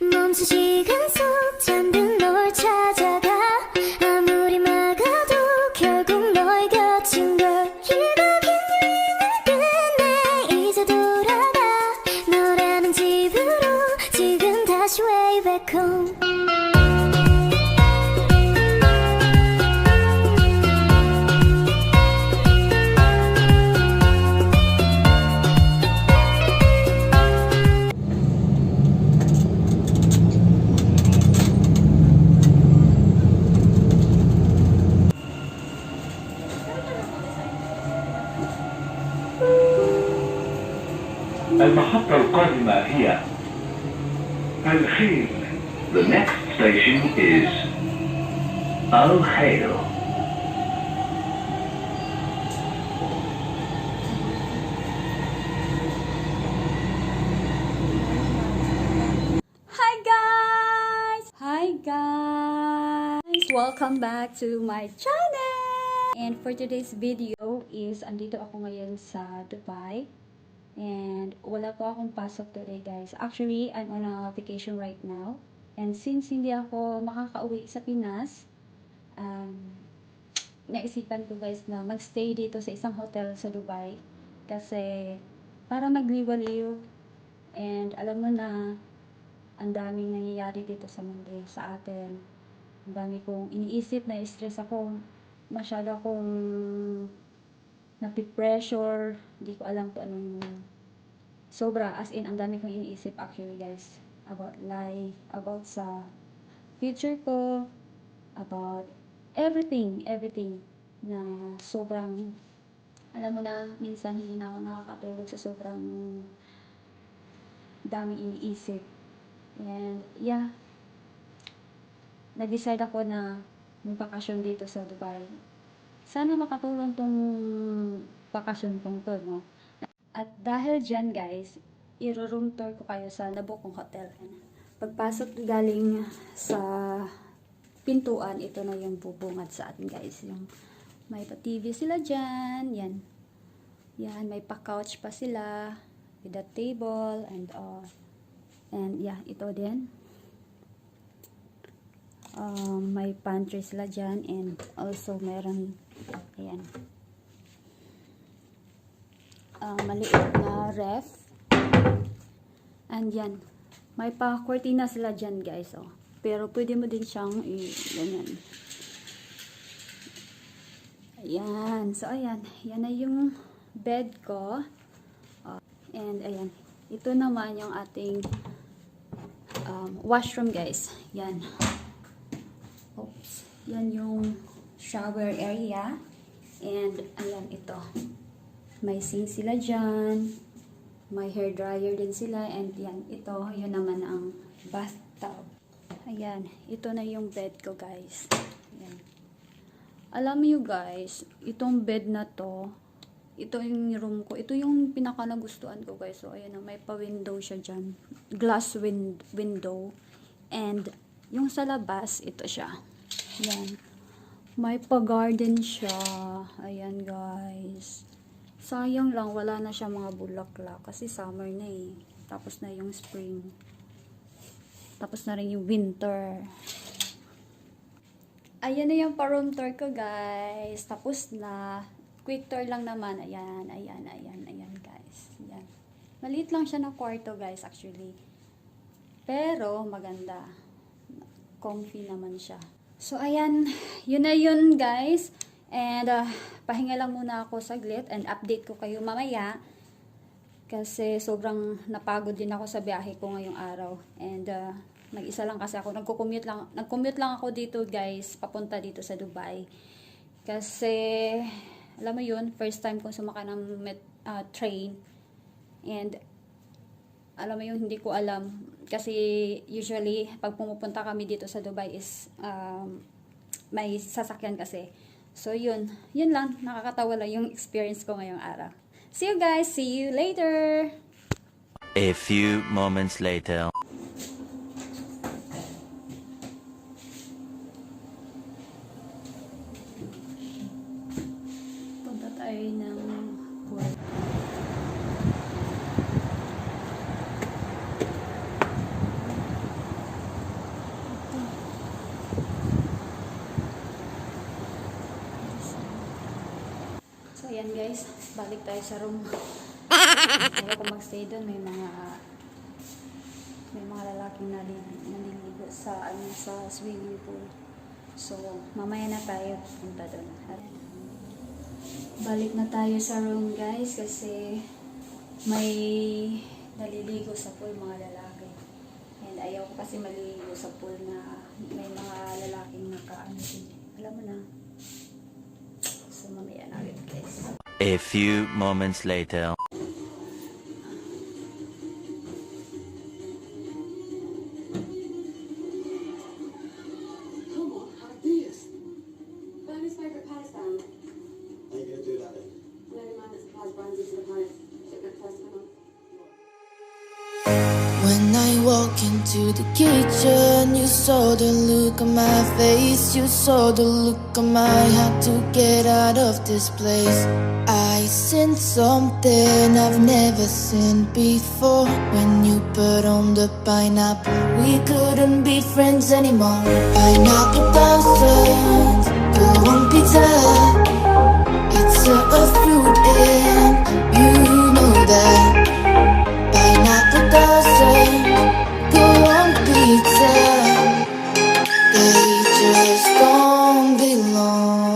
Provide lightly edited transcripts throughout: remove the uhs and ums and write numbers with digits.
멈춘 시간 속 잠든 널 찾아가 아무리 막아도 결국 너의 곁인 걸 길고 긴 여행을 끝내 이제 돌아가 너라는 집으로 지금 다시 way back home. المحطة القادمة هي الخيل. The next station is Al Khail. Hi guys! Hi guys! Welcome back to my channel! And for today's video is andito ako ngayon sa Dubai. And wala po akong pasok today guys. Actually, I'm on a vacation right now. And since hindi ako makakauwi sa Pinas, naisipan ko guys na magstay dito sa isang hotel sa Dubai. Kasi para magliwaliw. And alam mo na, ang daming nangyayari dito sa mundo sa atin. Ang dami kong iniisip, na-stress ako. Masyado akong napipressure. Hindi ko alam kung anong sobra. As in, ang dami kong iniisip actually guys. About life, about sa future ko, about everything na sobrang, alam mo na, minsan hindi na ako nakakatulog sa sobrang daming iniisip. And yeah, nag-decide ako na magbakasyon dito sa Dubai. Sana makatulong tong bakasyon kong to, no? At dahil dyan guys, i-room tour ko kayo sa nabukong hotel. Pagpasok galing sa pintuan, ito na yung bubungad sa atin guys. Yung may pa-TV sila dyan, yan. Yan, may pa-couch pa sila with a table and all. And yeah, ito din. May pantry sila dyan and also meron, ayan, maliit na ref. And yan, may pa-cortina sila dyan guys, oh. Pero pwede mo din siyang ganyan. Ayan, so ayan, yan na yung bed ko. And ayan, ito naman yung ating washroom guys. Yan. Oops. Yan yung shower area. And ayan, ito. May sink sila dyan. May hair dryer din sila. And yan, ito, yun naman ang bathtub. Ayan, ito na yung bed ko guys. Ayan. Alam mo guys, itong bed na to, ito yung room ko. Ito yung pinaka nagustuhan ko guys. So ayan, may pa-window siya dyan. Glass window. And yung sa labas, ito siya. Ayan. May pa-garden siya. Ayan guys. Sayang lang, wala na siya mga bulaklak. Kasi summer na eh. Tapos na yung spring. Tapos na rin yung winter. Ayan na yung pa-room tour ko guys. Tapos na. Quick tour lang naman. Ayan guys. Ayan. Maliit lang siya ng kwarto guys actually. Pero maganda. Comfy naman siya. So ayan, yun na yun guys. And pahinga lang muna ako saglit and update ko kayo mamaya. Kasi sobrang napagod din ako sa biyahe ko ngayong araw. And mag-isa lang kasi ako. Nag-commute lang ako dito guys. Papunta dito sa Dubai. Kasi alam mo yun, first time kong sumakay ng train. And alam mo yun, hindi ko alam. Kasi usually, pag pumupunta kami dito sa Dubai is may sasakyan kasi. So yun lang. Nakakatawa lang yung experience ko ngayong araw. See you guys! See you later! A few moments later. Punta tayo ng kwarto. So, ayan guys. Balik tayo sa room. Ayaw ko magstay doon. May mga lalaking naliligo sa swimming pool. So, mamaya na tayo punta doon. Balik na tayo sa room guys kasi may naliligo sa pool mga lalaki. And ayaw ko kasi maliligo sa pool na may mga lalaking nakaano din. Alam mo na. So, mamaya na ulit guys. A few moments later. Bonnie's favorite pastime. How you gonna do that then? Learning man that supplies brands into the pies. Shipment first of all. When I walk into the kitchen, you saw the look on my face. You saw the look on my heart to get out of this place. I seen something I've never seen before. When you put on the pineapple, we couldn't be friends anymore. Pineapple doesn't go on pizza. It's a fruit and you know that. Pineapple doesn't go on pizza. They just don't belong.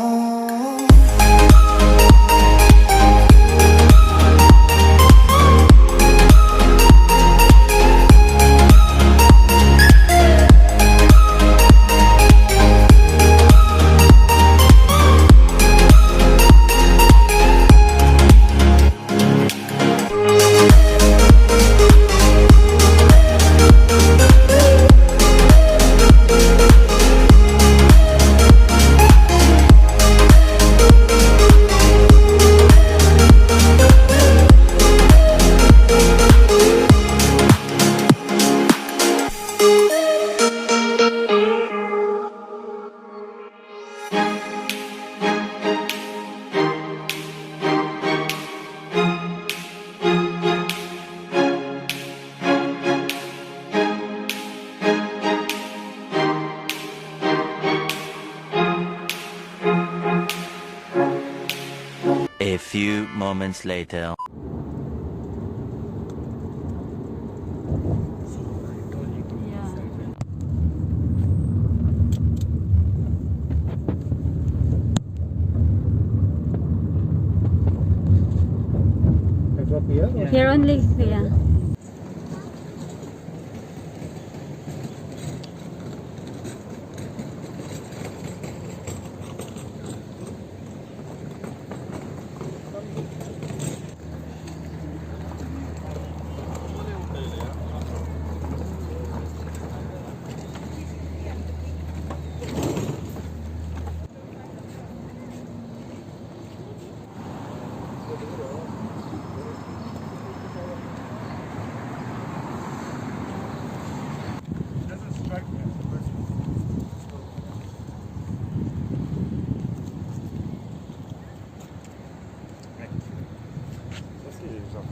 A few moments later. Here only, kuya.